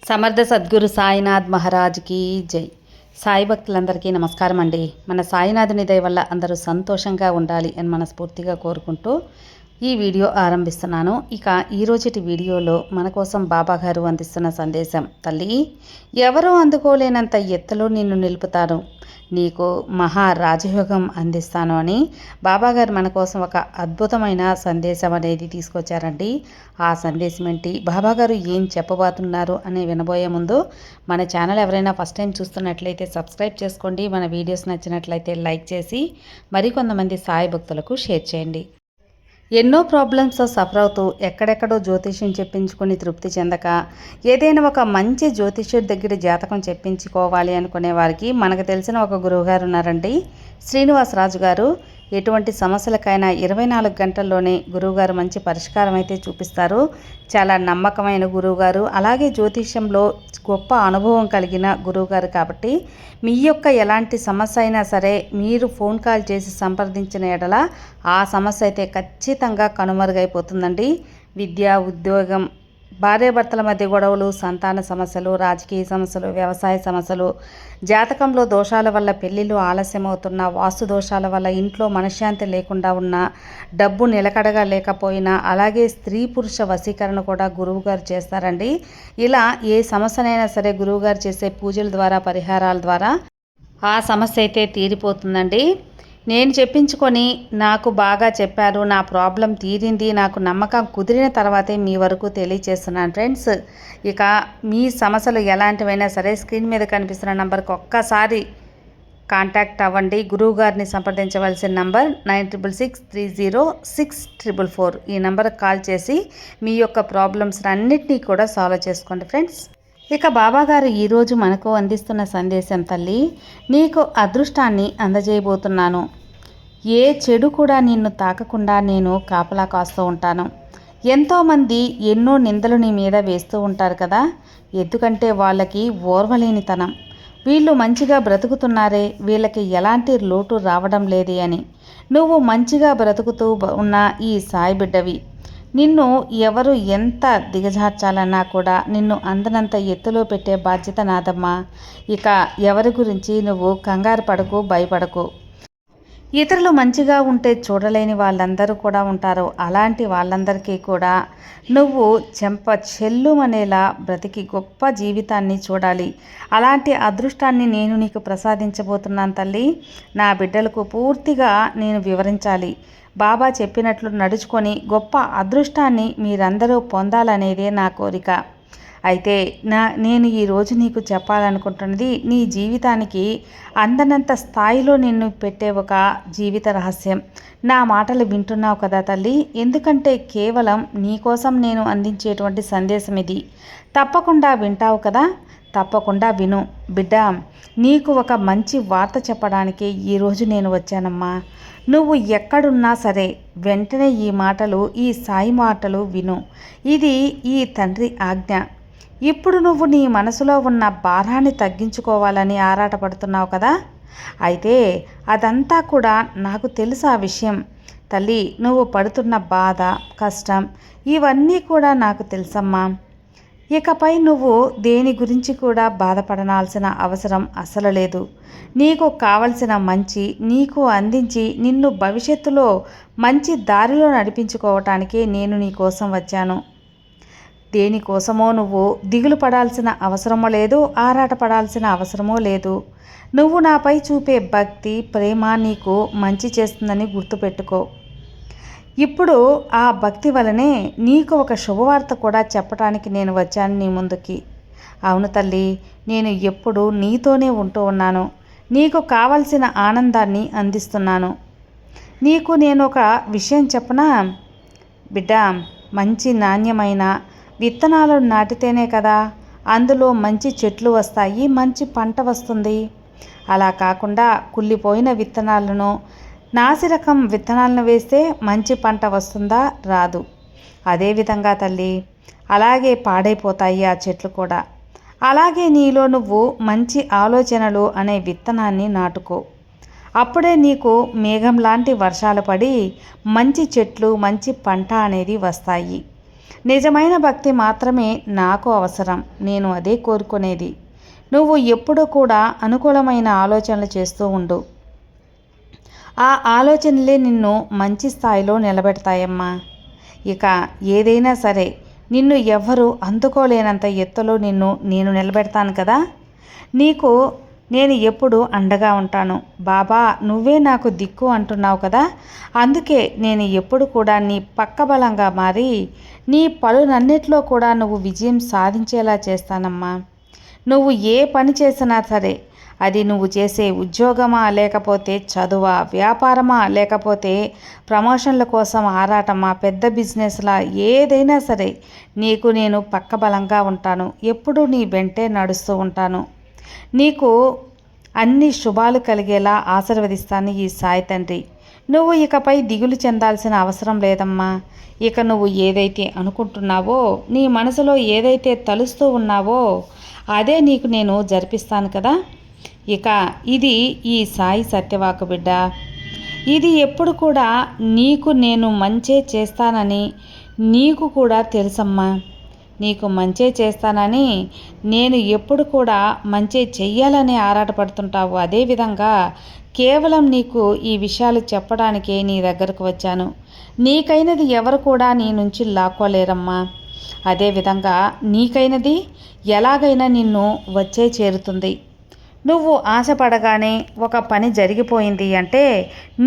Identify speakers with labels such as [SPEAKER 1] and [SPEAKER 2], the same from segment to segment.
[SPEAKER 1] సమర్థ సద్గురు సాయినాథ్ మహారాజ్కి జై. సాయి భక్తులందరికీ నమస్కారం అండి. మన సాయినాథుని దయ వల్ల అందరూ సంతోషంగా ఉండాలి అని మనస్ఫూర్తిగా కోరుకుంటూ ఈ వీడియో ఆరంభిస్తున్నాను. ఇక ఈరోజుటి వీడియోలో మన కోసం బాబాగారు అందిస్తున్న సందేశం: తల్లి, ఎవరూ అందుకోలేనంత ఎత్తులో నిన్ను నిలుపుతాను, నీకు మహా రాజయోగం అందిస్తాను అని బాబాగారు మన కోసం ఒక అద్భుతమైన సందేశం అనేది తీసుకొచ్చారండి. ఆ సందేశం ఏంటి, బాబాగారు ఏం చెప్పబోతున్నారు అని వినబోయే ముందు మన ఛానల్ ఎవరైనా ఫస్ట్ టైం చూస్తున్నట్లయితే సబ్స్క్రైబ్ చేసుకోండి. మన వీడియోస్ నచ్చినట్లయితే లైక్ చేసి మరికొంతమంది సాయి భక్తులకు షేర్ చేయండి. ఎన్నో ప్రాబ్లమ్స్ సఫర్ అవుతూ ఎక్కడెక్కడో జ్యోతిష్యం చెప్పించుకొని తృప్తి చెందక ఏదైనా ఒక మంచి జ్యోతిష్యుడి దగ్గర జాతకం చెప్పించుకోవాలి అనుకునే వారికి మనకు తెలిసిన ఒక గురువుగారు ఉన్నారండి, శ్రీనివాసరాజు గారు. ఎటువంటి సమస్యలకైనా 24 గంటల్లోనే గురువుగారు మంచి పరిష్కారం అయితే చూపిస్తారు. చాలా నమ్మకమైన గురువుగారు, అలాగే జ్యోతిష్యంలో గొప్ప అనుభవం కలిగిన గురువుగారు కాబట్టి మీ యొక్క ఎలాంటి సమస్య అయినా సరే మీరు ఫోన్ కాల్ చేసి సంప్రదించిన ఎడల ఆ సమస్య అయితే ఖచ్చితంగా కనుమరుగైపోతుందండి. విద్య, ఉద్యోగం, భార్యాభర్తల మధ్య గొడవలు, సంతాన సమస్యలు, రాజకీయ సమస్యలు, వ్యవసాయ సమస్యలు, జాతకంలో దోషాల వల్ల పెళ్ళిళ్ళు ఆలస్యమవుతున్న, వాస్తు దోషాల వల్ల ఇంట్లో మనశ్శాంతి లేకుండా ఉన్న, డబ్బు నిలకడగా లేకపోయినా, అలాగే స్త్రీ పురుష వశీకరణ కూడా గురువుగారు చేస్తారండి. ఇలా ఏ సమస్యనైనా సరే గురువుగారు చేసే పూజల ద్వారా, పరిహారాల ద్వారా ఆ సమస్య అయితే తీరిపోతుందండి. నేను చెప్పించుకొని నాకు బాగా చెప్పారు, నా ప్రాబ్లం తీరింది, నాకు నమ్మకం కుదిరిన తర్వాతే మీ వరకు తెలియచేస్తున్నాను ఫ్రెండ్స్. ఇక మీ సమస్యలు ఎలాంటివైనా సరే స్క్రీన్ మీద కనిపిస్తున్న నంబర్కి ఒక్కసారి కాంటాక్ట్ అవ్వండి. గురువుగారిని సంప్రదించవలసిన నంబర్ 9663064444. ఈ నంబర్కి కాల్ చేసి మీ యొక్క ప్రాబ్లమ్స్ అన్నిటినీ కూడా సాల్వ్ చేసుకోండి ఫ్రెండ్స్. ఇక బాబాగారు ఈరోజు మనకు అందిస్తున్న సందేశం: తల్లి, నీకు అదృష్టాన్ని అందజేయబోతున్నాను. ఏ చెడు కూడా నిన్ను తాకకుండా నేను కాపలా కాస్తూ ఉంటాను. ఎంతోమంది ఎన్నో నిందలు నీ మీద వేస్తూ ఉంటారు కదా, ఎందుకంటే వాళ్ళకి ఓర్వలేనితనం. వీళ్ళు మంచిగా బ్రతుకుతున్నారే, వీళ్ళకి ఎలాంటి లోటు రావడం లేదే అని. నువ్వు మంచిగా బ్రతుకుతూ ఉన్న ఈ సాయి బిడ్డవి. నిన్ను ఎవరు ఎంత దిగజార్చాలన్నా కూడా నిన్ను అందనంత ఎత్తులో పెట్టే బాధ్యత నాదమ్మా. ఇక ఎవరి గురించి నువ్వు కంగారు పడకు, భయపడకు. ఇతరులు మంచిగా ఉంటే చూడలేని వాళ్ళందరూ కూడా ఉంటారు. అలాంటి వాళ్ళందరికీ కూడా నువ్వు చెంప చెల్లుమనేలా బ్రతికి గొప్ప జీవితాన్ని చూడాలి. అలాంటి అదృష్టాన్ని నేను నీకు ప్రసాదించబోతున్నాను తల్లి. నా బిడ్డలకు పూర్తిగా నేను వివరించాలి. బాబా చెప్పినట్లు నడుచుకొని గొప్ప అదృష్టాన్ని మీరందరూ పొందాలనేదే నా కోరిక. అయితే నేను ఈరోజు నీకు చెప్పాలనుకుంటున్నది నీ జీవితానికి అందనంత స్థాయిలో నిన్ను పెట్టే ఒక జీవిత రహస్యం. నా మాటలు వింటున్నావు కదా తల్లి, ఎందుకంటే కేవలం నీ కోసం నేను అందించేటువంటి సందేశం ఇది. తప్పకుండా వింటావు కదా, తప్పకుండా విను బిడ్డ. నీకు ఒక మంచి వార్త చెప్పడానికి ఈరోజు నేను వచ్చానమ్మా. నువ్వు ఎక్కడున్నా సరే వెంటనే ఈ సాయి మాటలు విను. ఇది ఈ తండ్రి ఆజ్ఞ. ఇప్పుడు నువ్వు నీ మనసులో ఉన్న భారాన్ని తగ్గించుకోవాలని ఆరాటపడుతున్నావు కదా, అయితే అదంతా కూడా నాకు తెలుసు ఆ విషయం తల్లి. నువ్వు పడుతున్న బాధ, కష్టం ఇవన్నీ కూడా నాకు తెలుసమ్మా. ఇకపై నువ్వు దేని గురించి కూడా బాధపడాల్సిన అవసరం అసలు లేదు. నీకు కావలసిన మంచి నీకు అందించి నిన్ను భవిష్యత్తులో మంచి దారిలో నడిపించుకోవటానికే నేను నీ కోసం వచ్చాను. దేనికోసమో నువ్వు దిగులు పడాల్సిన అవసరమో లేదు, ఆరాటపడాల్సిన అవసరమో లేదు. నువ్వు నాపై చూపే భక్తి, ప్రేమ నీకు మంచి చేస్తుందని గుర్తుపెట్టుకో. ఇప్పుడు ఆ భక్తి వలనే నీకు ఒక శుభవార్త కూడా చెప్పడానికి నేను వచ్చాను నీ ముందుకి. అవును తల్లి, నేను ఎప్పుడు నీతోనే ఉంటూ ఉన్నాను. నీకు కావలసిన ఆనందాన్ని అందిస్తున్నాను. నీకు నేను ఒక విషయం చెప్పనా బిడ్డ, మంచి నాణ్యమైన విత్తనాలు నాటితేనే కదా అందులో మంచి చెట్లు వస్తాయి, మంచి పంట వస్తుంది. అలా కాకుండా కుళ్ళిపోయిన విత్తనాలను, నాసిరకం విత్తనాలను వేస్తే మంచి పంట వస్తుందా? రాదు. అదేవిధంగా తల్లి, అలాగే పాడైపోతాయి ఆ చెట్లు కూడా. అలాగే నీలో నువ్వు మంచి ఆలోచనలు అనే విత్తనాన్ని నాటుకో. అప్పుడే నీకు మేఘం లాంటి వర్షాలు పడి మంచి చెట్లు, మంచి పంట అనేది వస్తాయి. నిజమైన భక్తి మాత్రమే నాకు అవసరం. నేను అదే కోరుకునేది. నువ్వు ఎప్పుడూ కూడా అనుకూలమైన ఆలోచనలు చేస్తూ ఉండు. ఆ ఆలోచనలే నిన్ను మంచి స్థాయిలో నిలబెడతాయమ్మా. ఇక ఏదైనా సరే నిన్ను ఎవ్వరూ అందుకోలేనంత ఎత్తులో నేను నిలబెడతాను కదా. నీకు నేను ఎప్పుడు అండగా ఉంటాను. బాబా నువ్వే నాకు దిక్కు అంటున్నావు కదా. అందుకే నేను ఎప్పుడు కూడా నీ పక్కబలంగా మారి నీ పనులన్నిట్లో కూడా నువ్వు విజయం సాధించేలా చేస్తానమ్మా. నువ్వు ఏ పని చేసినా సరే, అది నువ్వు చేసే ఉద్యోగమా, లేకపోతే చదువా, వ్యాపారమా, లేకపోతే ప్రమోషన్ల కోసం ఆరాటమా, పెద్ద బిజినెస్లా, ఏదైనా సరే నీకు నేను పక్కబలంగా ఉంటాను. ఎప్పుడూ నీ వెంటే నడుస్తూ ఉంటాను. నీకు అన్ని శుభాలు కలిగేలా ఆశీర్వదిస్తాను ఈ సాయి తండ్రి. నువ్వు ఇకపై దిగులు చెందాల్సిన అవసరం లేదమ్మా. ఇక నువ్వు ఏదైతే అనుకుంటున్నావో, నీ మనసులో ఏదైతే తలుస్తూ ఉన్నావో అదే నీకు నేను జరిపిస్తాను కదా. ఇక ఇది ఈ సాయి సత్యవాకు బిడ్డ. ఇది ఎప్పుడు కూడా నీకు నేను మంచే చేస్తానని నీకు కూడా తెలుసమ్మా. నీకు మంచే చేస్తానని నేను ఎప్పుడు కూడా మంచే చెయ్యాలని ఆరాటపడుతుంటావు. అదేవిధంగా కేవలం నీకు ఈ విషయాలు చెప్పడానికే నీ దగ్గరకు వచ్చాను. నీకైనది ఎవరు కూడా నీ నుంచి లాక్కోలేరమ్మా. అదేవిధంగా నీకైనది ఎలాగైనా నిన్ను వచ్చే చేరుతుంది. నువ్వు ఆశపడగానే ఒక పని జరిగిపోయింది అంటే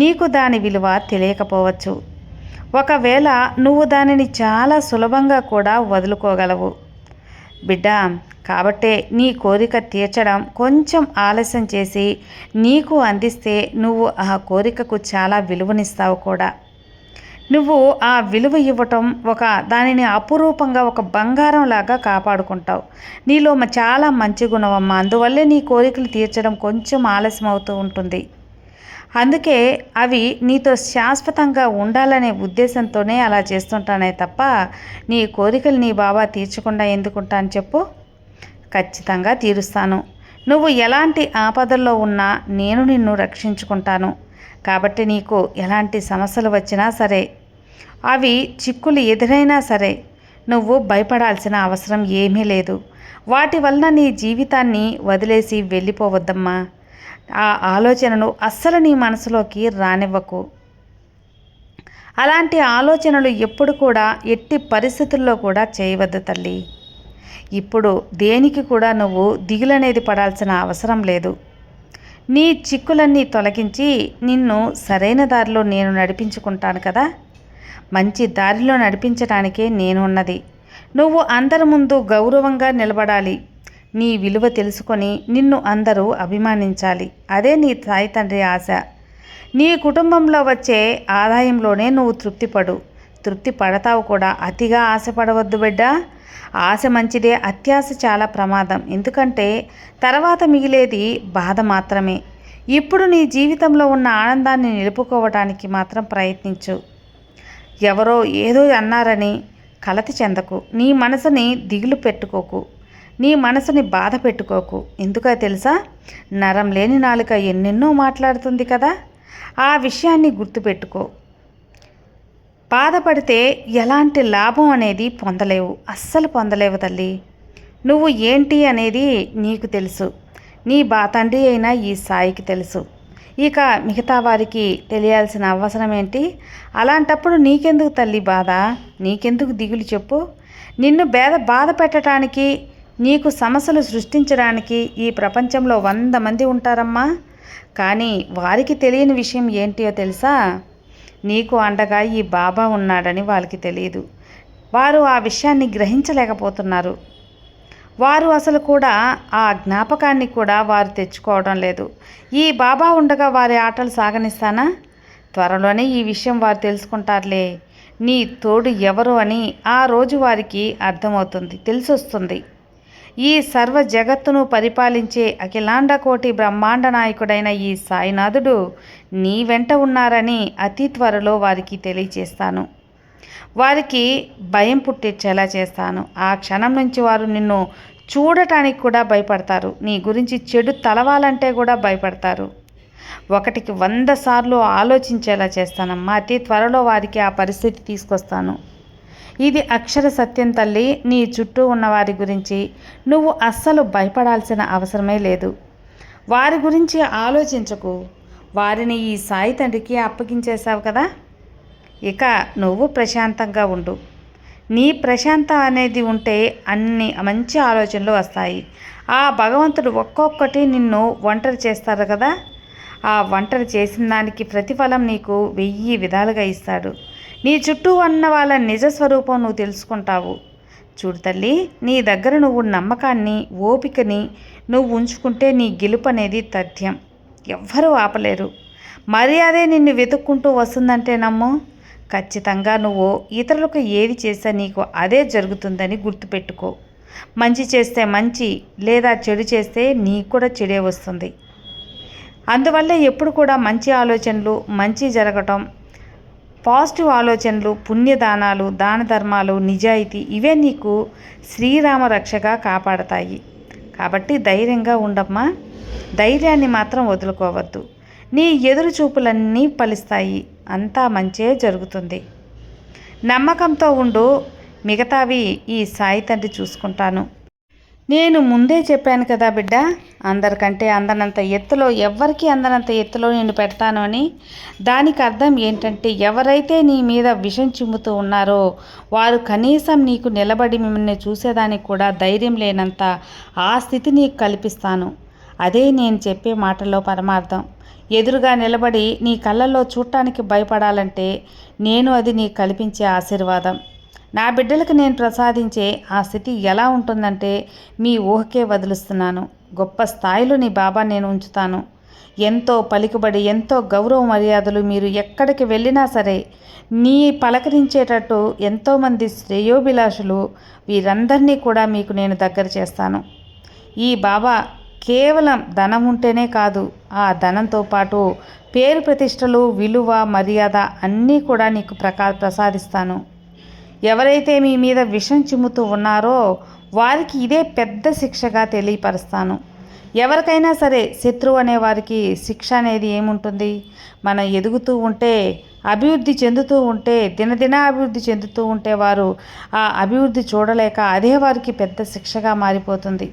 [SPEAKER 1] నీకు దాని విలువ తెలియకపోవచ్చు. ఒకవేళ నువ్వు దానిని చాలా సులభంగా కూడా వదులుకోగలవు బిడ్డ. కాబట్టే నీ కోరిక తీర్చడం కొంచెం ఆలస్యం చేసి నీకు అందిస్తే నువ్వు ఆ కోరికకు చాలా విలువనిస్తావు కూడా. నువ్వు ఆ విలువ ఇవ్వటం, దానిని అపురూపంగా ఒక బంగారం లాగా కాపాడుకుంటావు. నీలో చాలా మంచి గుణమమ్మ. అందువల్లే నీ కోరికలు తీర్చడం కొంచెం ఆలస్యం అవుతూ ఉంటుంది. అందుకే అవి నీతో శాశ్వతంగా ఉండాలనే ఉద్దేశంతోనే అలా చేస్తుంటానే తప్ప నీ కోరికలు నీ బాబా తీర్చకుండా ఎందుకుంటాను చెప్పు. ఖచ్చితంగా తీరుస్తాను. నువ్వు ఎలాంటి ఆపదల్లో ఉన్నా నేను నిన్ను రక్షించుకుంటాను. కాబట్టి నీకు ఎలాంటి సమస్యలు వచ్చినా సరే, అవి చిక్కులు ఎదురైనా సరే నువ్వు భయపడాల్సిన అవసరం ఏమీ లేదు. వాటి వలన నీ జీవితాన్ని వదిలేసి వెళ్ళిపోవద్దమ్మా. ఆ ఆలోచనను అస్సలు నీ మనసులోకి రానివ్వకు. అలాంటి ఆలోచనలు ఎప్పుడు కూడా ఎట్టి పరిస్థితుల్లో కూడా చేయవద్దు తల్లి. ఇప్పుడు దేనికి కూడా నువ్వు దిగులనేది పడాల్సిన అవసరం లేదు. నీ చిక్కులన్నీ తొలగించి నిన్ను సరైన దారిలో నేను నడిపించుకుంటాను కదా. మంచి దారిలో నడిపించడానికే నేనున్నది. నువ్వు అందరి ముందు గౌరవంగా నిలబడాలి. నీ విలువ తెలుసుకొని నిన్ను అందరూ అభిమానించాలి. అదే నీ సాయి తండ్రి ఆశ. నీ కుటుంబంలో వచ్చే ఆదాయంలోనే నువ్వు తృప్తి పడతావు కూడా. అతిగా ఆశపడవద్దు బిడ్డ. ఆశ మంచిదే, అత్యాశ చాలా ప్రమాదం. ఎందుకంటే తర్వాత మిగిలేది బాధ మాత్రమే. ఇప్పుడు నీ జీవితంలో ఉన్న ఆనందాన్ని నిలుపుకోవడానికి మాత్రం ప్రయత్నించు. ఎవరో ఏదో అన్నారని కలత చెందకు. నీ మనసుని దిగులు పెట్టుకోకు. నీ మనసుని బాధ పెట్టుకోకు. ఎందుకో తెలుసా, నరం లేని నాలుక ఎన్నెన్నో మాట్లాడుతుంది కదా. ఆ విషయాన్ని గుర్తుపెట్టుకో. బాధపడితే ఎలాంటి లాభం అనేది పొందలేవు, అస్సలు పొందలేవు తల్లి. నువ్వు ఏంటి అనేది నీకు తెలుసు. నీ తండ్రి అయినా ఈ సాయికి తెలుసు. ఇక మిగతా వారికి తెలియాల్సిన అవసరం ఏంటి? అలాంటప్పుడు నీకెందుకు తల్లి బాధ, నీకెందుకు దిగులు చెప్పు. నిన్ను బాధ పెట్టడానికి, నీకు సమస్యలు సృష్టించడానికి ఈ ప్రపంచంలో 100 మంది ఉంటారమ్మా. కానీ వారికి తెలియని విషయం ఏంటో తెలుసా? నీకు అండగా ఈ బాబా ఉన్నాడని వాళ్ళకి తెలియదు. వారు ఆ విషయాన్ని గ్రహించలేకపోతున్నారు. వారు అసలు కూడా ఆ జ్ఞాపకాన్ని కూడా వారు తెచ్చుకోవడం లేదు. ఈ బాబా ఉండగా వారి ఆటలు సాగనిస్తానా? త్వరలోనే ఈ విషయం వారు తెలుసుకుంటారులే. నీ తోడు ఎవరు అని ఆ రోజు వారికి అర్థమవుతుంది, తెలిసొస్తుంది. ఈ సర్వ జగత్తును పరిపాలించే అఖిలాండ కోటి బ్రహ్మాండ నాయకుడైన ఈ సాయినాథుడు నీ వెంట ఉన్నారని అతి త్వరలో వారికి తెలియచేస్తాను. వారికి భయం పుట్టించేలా చేస్తాను. ఆ క్షణం నుంచి వారు నిన్ను చూడటానికి కూడా భయపడతారు. నీ గురించి చెడు తలవాలంటే కూడా భయపడతారు. 1కి 100 సార్లు ఆలోచించేలా చేస్తానమ్మా. అతి త్వరలో వారికి ఆ పరిస్థితి తీసుకొస్తాను. ఇది అక్షర సత్యం తల్లి. నీ చుట్టూ ఉన్న వారి గురించి నువ్వు అస్సలు భయపడాల్సిన అవసరమే లేదు. వారి గురించి ఆలోచించకు. వారిని ఈ సాయి తండ్రికి అప్పగించేశావు కదా, ఇక నువ్వు ప్రశాంతంగా ఉండు. నీ ప్రశాంతం అనేది ఉంటే అన్ని మంచి ఆలోచనలు వస్తాయి. ఆ భగవంతుడు ఒక్కొక్కటి నిన్ను ఒంటరి చేస్తారు కదా, ఆ ఒంటరి చేసిన దానికి ప్రతిఫలం నీకు 1000 విధాలుగా ఇస్తాడు. నీ చుట్టూ ఉన్న వాళ్ళ నిజస్వరూపం నువ్వు తెలుసుకుంటావు. చూడు తల్లి, నీ దగ్గర నువ్వు నమ్మకాన్ని, ఓపికని నువ్వు ఉంచుకుంటే నీ గెలుపు అనేది తథ్యం. ఎవ్వరూ ఆపలేరు. మర్యాదే నిన్ను వెతుక్కుంటూ వస్తుందంటే నమ్ము. ఖచ్చితంగా నువ్వు ఇతరులకు ఏది చేస్తే నీకు అదే జరుగుతుందని గుర్తుపెట్టుకో. మంచి చేస్తే మంచి, లేదా చెడు చేస్తే నీకు కూడా చెడే వస్తుంది. అందువల్ల ఎప్పుడు కూడా మంచి ఆలోచనలు, మంచి జరగటం, పాజిటివ్ ఆలోచనలు, పుణ్యదానాలు, దాన ధర్మాలు, నిజాయితీ, ఇవే నీకు శ్రీరామ రక్షగా కాపాడతాయి. కాబట్టి ధైర్యంగా ఉండమ్మా. ధైర్యాన్ని మాత్రం వదులుకోవద్దు. నీ ఎదురు చూపులన్నీ ఫలిస్తాయి. అంతా మంచే జరుగుతుంది. నమ్మకంతో ఉండు. మిగతావి ఈ సాయి తండ్రి చూసుకుంటాను. నేను ముందే చెప్పాను కదా బిడ్డ, అందరికంటే అందనంత ఎత్తులో, ఎవ్వరికీ అందనంత ఎత్తులో నేను పెడతాను అని. దానికి అర్థం ఏంటంటే, ఎవరైతే నీ మీద విషం చిమ్ముతూ ఉన్నారో వారు కనీసం నీకు నిలబడి మిమ్మల్ని చూసేదానికి కూడా ధైర్యం లేనంత ఆ స్థితి నీకు కల్పిస్తాను. అదే నేను చెప్పే మాటల్లో పరమార్థం. ఎదురుగా నిలబడి నీ కళ్ళల్లో చూడటానికి భయపడాలంటే నేను అది నీకు కల్పించే ఆశీర్వాదం. నా బిడ్డలకు నేను ప్రసాదించే ఆ స్థితి ఎలా ఉంటుందంటే మీ ఊహకే వదిలిస్తున్నాను. గొప్ప స్థాయిలో నీ బాబా నేను ఉంచుతాను. ఎంతో పలుకుబడి, ఎంతో గౌరవ మర్యాదలు, మీరు ఎక్కడికి వెళ్ళినా సరే నీ పలకరించేటట్టు ఎంతోమంది శ్రేయోభిలాషులు, వీరందరినీ కూడా మీకు నేను దగ్గర చేస్తాను. ఈ బాబా కేవలం ధనం ఉంటేనే కాదు, ఆ ధనంతో పాటు పేరు ప్రతిష్టలు, విలువ, మర్యాద అన్నీ కూడా నీకు ప్రసాదిస్తాను. ఎవరైతే మీ మీద విషం చిమ్ముతూ ఉన్నారో వారికి ఇదే పెద్ద శిక్షగా తెలియపరుస్తాను. ఎవరికైనా సరే శత్రువు అనే వారికి శిక్ష అనేది ఏముంటుంది? మనం ఎదుగుతూ ఉంటే, అభివృద్ధి చెందుతూ ఉంటే, దినదిన అభివృద్ధి చెందుతూ ఉంటే వారు ఆ అభివృద్ధి చూడలేక అదే వారికి పెద్ద శిక్షగా మారిపోతుంది.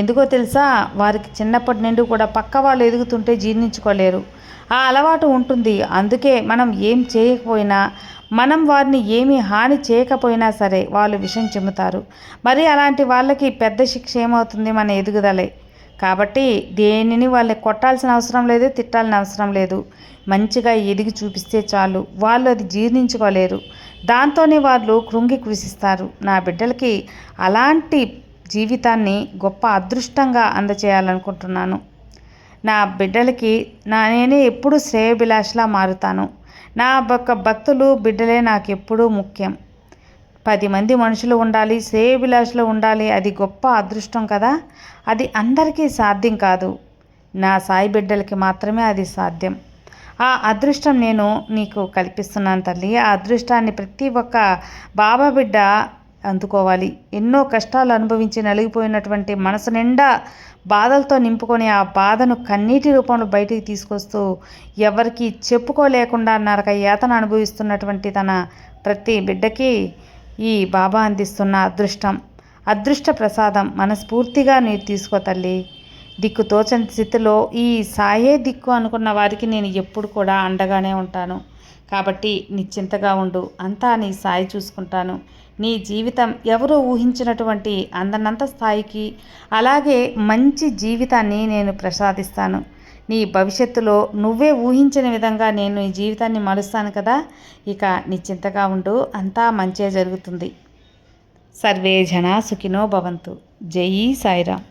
[SPEAKER 1] ఎందుకో తెలుసా? వారికి చిన్నప్పటి నుండి కూడా పక్క వాళ్ళు ఎదుగుతుంటే జీర్ణించుకోలేరు. ఆ అలవాటు ఉంటుంది. అందుకే మనం ఏం చేయకపోయినా, మనం వారిని ఏమీ హాని చేయకపోయినా సరే వాళ్ళు విషం చిమ్ముతారు. మరి అలాంటి వాళ్ళకి పెద్ద శిక్ష ఏమవుతుంది? మన ఎదుగుదలే. కాబట్టి దేనిని వాళ్ళని కొట్టాల్సిన అవసరం లేదు, తిట్టాల్సిన అవసరం లేదు. మంచిగా ఎదిగి చూపిస్తే చాలు. వాళ్ళు అది జీర్ణించుకోలేరు. దాంతోనే వాళ్ళు కృంగి కృషిస్తారు. నా బిడ్డలకి అలాంటి జీవితాన్ని గొప్ప అదృష్టంగా అందచేయాలనుకుంటున్నాను. నా బిడ్డలకి నేనే ఎప్పుడూ శ్రేయోభిలాషలా మారుతాను. నా భక్తులు, బిడ్డలే నాకు ఎప్పుడూ ముఖ్యం. 10 మంది మనుషులు ఉండాలి, శ్రేయోభిలాషులు ఉండాలి. అది గొప్ప అదృష్టం కదా. అది అందరికీ సాధ్యం కాదు. నా సాయి బిడ్డలకి మాత్రమే అది సాధ్యం. ఆ అదృష్టం నేను నీకు కల్పిస్తున్నాను తల్లి. ఆ అదృష్టాన్ని ప్రతి ఒక్క బాబా బిడ్డ అందుకోవాలి. ఎన్నో కష్టాలు అనుభవించి నలిగిపోయినటువంటి మనసు నిండా బాధలతో నింపుకొని ఆ బాధను కన్నీటి రూపంలో బయటికి తీసుకొస్తూ ఎవరికి చెప్పుకోలేకుండా నరక యాతన అనుభవిస్తున్నటువంటి తన ప్రతి బిడ్డకి ఈ బాబా అందిస్తున్న అదృష్ట ప్రసాదం మనస్ఫూర్తిగా నీరు తీసుకో తల్లి. దిక్కు తోచని స్థితిలో ఈ సాయే దిక్కు అనుకున్న వారికి నేను ఎప్పుడు కూడా అండగానే ఉంటాను. కాబట్టి నిశ్చింతగా ఉండు. అంతా నీ సాయి చూసుకుంటాను. నీ జీవితం ఎవరూ ఊహించినటువంటి అందనంత స్థాయికి, అలాగే మంచి జీవితాన్ని నేను ప్రసాదిస్తాను. నీ భవిష్యత్తులో నువ్వే ఊహించిన విధంగా నేను నీ జీవితాన్ని మలుస్తాను కదా. ఇక నిశ్చింతగా ఉండు. అంతా మంచే జరుగుతుంది. సర్వే జనా సుఖినో భవంతు. జై సాయిరామ్.